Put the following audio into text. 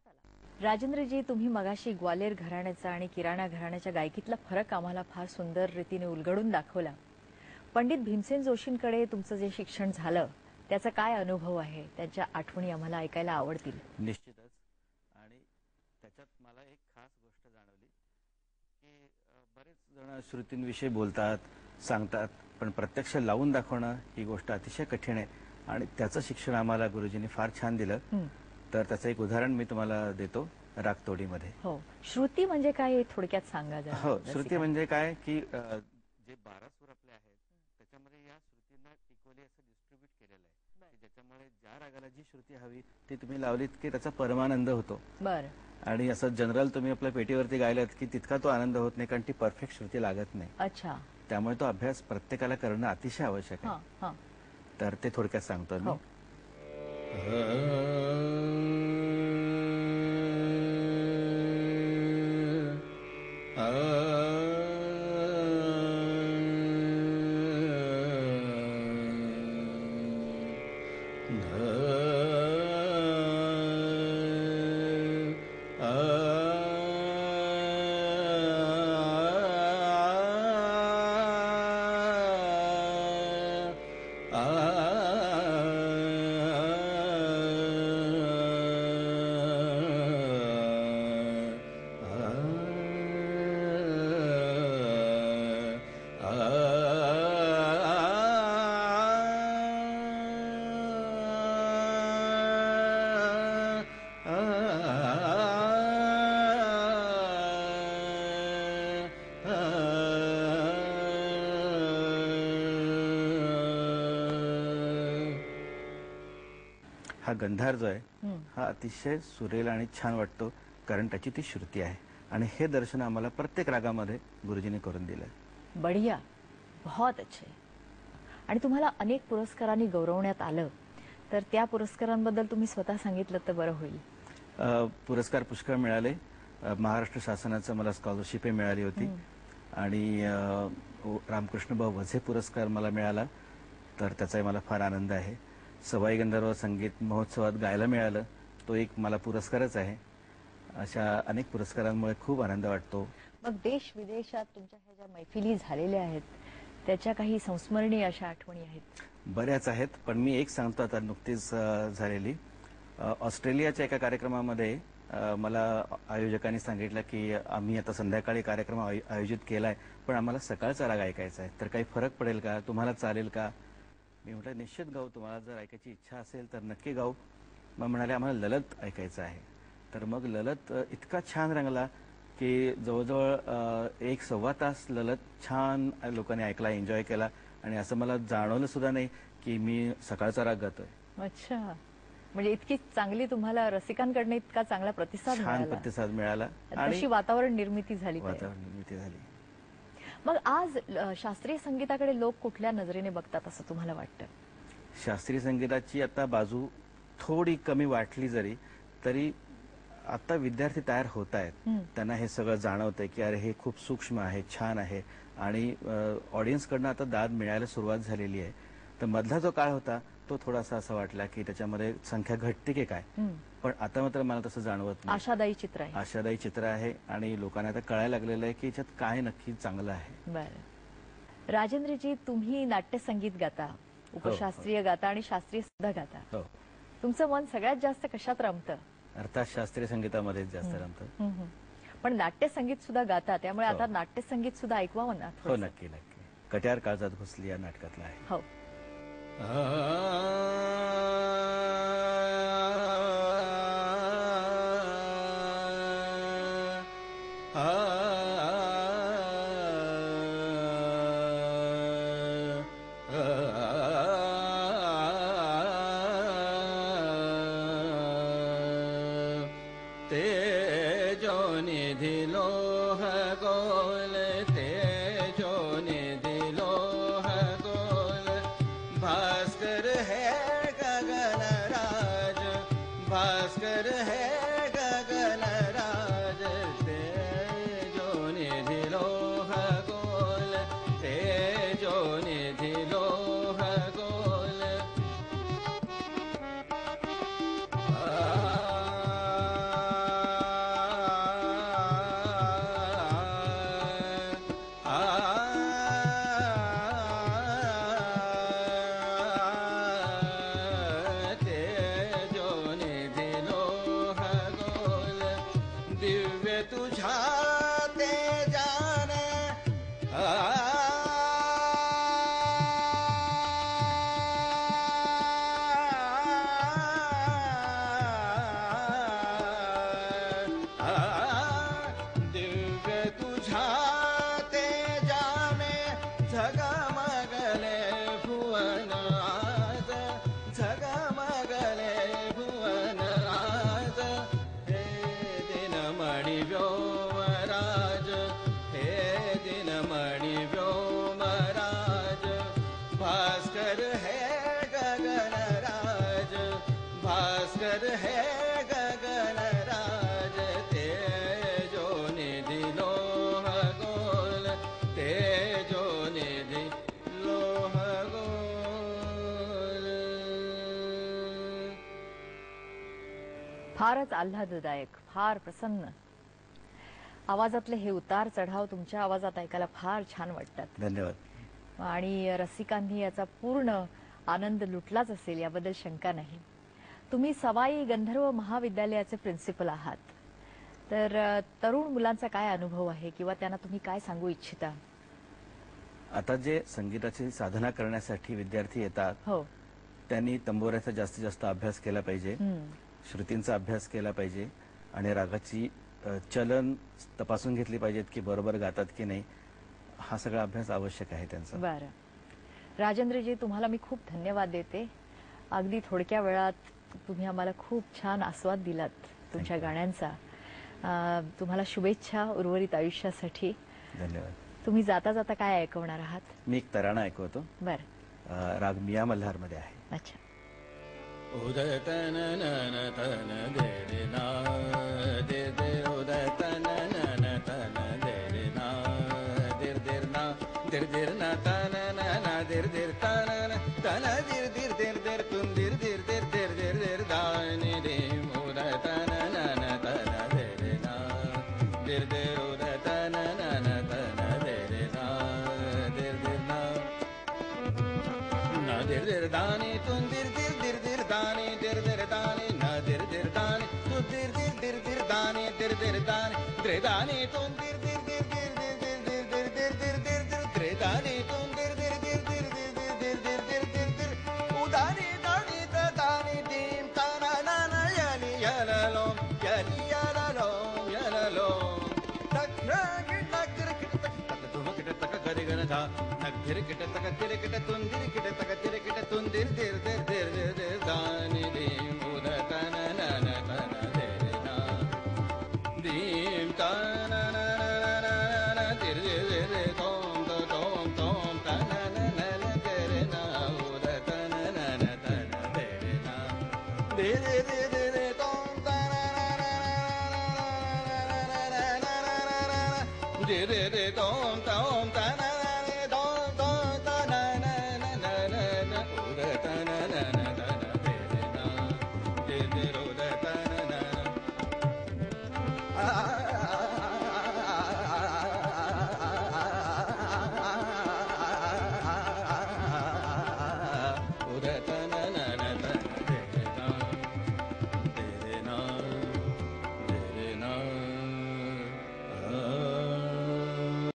लक्षात आला। राजेंद्रजी, तुम्ही मगाशी ग्वालेर घराण्याचा आणि किराणा घराण्याच्या गायकीतला फरक आम्हाला फार सुंदर रीतीने उलगडून दाखवला। पंडित भीमसेन जोशींकडे तुमचं जे शिक्षण झालं त्याचा काय अनुभव आहे, त्यांच्या आठवणी आम्हाला ऐकायला आवडतील। निश्चितच। आणि त्याच्यात मला एक खास गोष्ट जाणवली की बरेच जण श्रुतींविषयी बोलतात, सांगतात, पण प्रत्यक्ष लावून दाखवणं ही गोष्ट अतिशय कठीण आहे आणि त्याचं शिक्षण आम्हाला गुरुजींनी फार छान दिलं। तर त्याचं एक उदाहरण मी तुम्हाला देतो रागतोडीमध्ये। हो, श्रुती म्हणजे काय हे थोडक्यात सांगा जरा। हो, श्रुती म्हणजे काय की जे 12 सूर आपले आहेत त्याच्यामध्ये या श्रुतींना इक्वली असं डिस्ट्रीब्यूट केलेलं आहे की ज्याच्यामुळे ज्या रागाला जी श्रुती हवी ती तुम्ही लावलीत की त्याचा परमानंद होतो। बरं। आणि असं जनरल तुम्ही आपल्या पेटीवरती गायलात की तितका तो आनंद होत नाही, कारण ती परफेक्ट श्रुती लागत नाही। अच्छा। त्यामुळे तो अभ्यास प्रत्येकाला करणं अतिशय आवश्यक आहे। तर ते थोडक्यात सांगतो मी। हा गंधार जो आहे हा अतिशय सुरेल आणि छान वाटतो, कारण त्याची ती श्रुती आहे आणि हे दर्शन आम्हाला प्रत्येक रागामध्ये गुरुजींनी करून दिलं। बढिया, बहुत अच्छे। आणि तुम्हाला अनेक पुरस्कारांनी गौरवण्यात आलं, तर त्या पुरस्कारांबद्दल तुम्ही स्वतः सांगितलं तर बरं होईल। पुरस्कार पुष्कळ मिळाले। महाराष्ट्र शासनाचं मला स्कॉलरशिप मिळाली होती आणि रामकृष्ण भाऊ वझे पुरस्कार मला मिळाला, तर त्याचाही मला फार आनंद आहे। सवाई गंधर्व संगीत महोत्सवात गायला मिळालं, तो एक मला पुरस्कारच आहे। अशा अनेक पुरस्कारांमुळे खूप आनंद वाटतो। मग देश विदेशात तुमच्या ह्या ज्या मैफिली झालेल्या आहेत त्याच्या काही संस्मरणीय अशा आठवणी आहेत? बऱ्याच आहेत, पण मी एक सांगतो आता नुकतीच झालेली। ऑस्ट्रेलियाच्या एका कार्यक्रमामध्ये मला आयोजकांनी सांगितलं की आम्ही आता संध्याकाळी कार्यक्रम आयोजित केलाय, पण आम्हाला सकाळचा राग ऐकायचा आहे, तर काही फरक पडेल का, तुम्हाला चालेल का? मी म्हटलं निश्चित गाऊ, तुम्हाला जर ऐकायची इच्छा असेल तर नक्की गाऊ। मग म्हणाले आम्हाला ललत ऐकायचं आहे। तर मग ललत इतका छान रंगला की जवळजवळ 1-1.25 तास ललत छान लोकांनी ऐकला, एन्जॉय केला आणि असं मला जाणवलं सुद्धा नाही की मी सकाळचा राग गातोय। अच्छा, म्हणजे इतकी चांगली तुम्हाला रसिकांकडून इतका चांगला प्रतिसाद मिळाला। छान प्रतिसाद मिळाला आणि वातावरण निर्मिती झाली। मग आज शास्त्रीय संगीताकडे लोक कुठल्या नजरेने बघतात असं तुम्हाला वाटतं? शास्त्रीय संगीताची आता बाजू थोडी कमी वाटली जरी तरी आता विद्यार्थी तयार होत आहेत, त्यांना हे सगळं जाणवतंय की अरे हे खूप सूक्ष्म आहे, छान आहे आणि ऑडियन्सकडनं आता दाद मिळायला सुरुवात झालेली आहे। तर मधला जो काळ होता तो थोडासा असं वाटला की त्याच्यामध्ये संख्या घटते की काय, पण आता मात्र मला तसं जाणवत नाही। आशादायी चित्र आहे। आशादायी चित्र आहे आणि लोकांना आता कळायला लागलेलं आहे की याच्यात काय नक्की चांगलं आहे। बरं, राजेंद्रजी, तुम्ही नाट्यसंगीत गाता, उपशास्त्रीय गाता आणि शास्त्रीय सुद्धा गाता। तुमचं मन सगळ्यात जास्त कशात रमतं? अर्थात शास्त्रीय संगीतामध्येच जास्त रमतं। पण नाट्यसंगीत सुद्धा गाता, त्यामुळे आता नाट्यसंगीत सुद्धा ऐकवावं ना? हो, नक्की नक्की। कट्यार काळजात घुसली या नाटकातला आहे। हो। फारच आल्हाददायक, फार प्रसन्न. आवाजातले हे उतार चढाव तुमच्या आवाजात ऐकायला फार छान वाटतात. धन्यवाद. आणि रसिकांनी याचा पूर्ण आनंद लुटलाच असेल याबद्दल शंका नाही. तुम्ही सवाई गंधर्व महाविद्यालयाचे प्रिन्सिपल आहात, तर तरुण मुलांचा काय अनुभव आहे किंवा त्यांना तुम्ही काय सांगू इच्छिता? आता जे संगीताची साधना करण्यासाठी विद्यार्थी येतात, हो. त्यांनी तंबोऱ्याचा जास्तीत जास्त अभ्यास केला पाहिजे, श्रुतींचा अभ्यास केला पाहिजे आणि रागाची चलन तपासून घेतली पाहिजेत की बरोबर गातात की नाही. हा सगळा अभ्यास आवश्यक आहे त्यांचा. बरं. राजेंद्रजी, तुम्हाला मी खूप धन्यवाद देते. अगदी थोडक्या वेळात तुम्ही आम्हाला खूप छान आस्वाद दिलात तुमच्या गाण्यांचा. तुम्हाला शुभेच्छा उर्वरित आयुष्यासाठी. धन्यवाद. तुम्ही जाता जाता काय ऐकवणार आहात? मी एक तराणा ऐकवतो. बरं. राग मिया मल्हार मध्ये आहे. अच्छा. उदय तन नन तन दे रे ना दे दे उदय तन नन तन दे रे ना दिर दिर ना दिर दिर ना तन ना दिर दिर तन तन दिर दिर दिर दिर तुम दिर दिर दिर दिर दिर दिर दानी रे उदय तन नन तन दे रे ना दिर दिर उदय तन नन तन दे रे ना दिर दिर ना ना दिर दिर दानी तुम दिर दिर दिर दिर दानी दिर दिर दानी ना दिर दिर दानी तू दिर दिर दिर दिर दानी दिर दिर दानी द्रे दानी तुम दिर दिर दिर दिर दिर दिर दिर दिर दिर दिर दिर दिर द्रे दानी तुम दिर दिर दिर दिर दिर दिर दिर दिर दिर दिर दिर उदानी दानी ता दानी दीम ताना ना ना यानी यालो यालो तक्रा गिट किट तक तुम किट तक गरी गन था नक धिर किट तक तिर किट तुम दिर किट तक तिर किट तुम दिर दिर दिर दिर दिर दिर दानी दीम उदय तन नन तन दे ना दीम तन नन दिर दिर दिर तोम तोम तोम तन नन दिर ना उदय तन नन तन दे ना दिर दिर दिर तोम तन दिर दिर तोम तोम तन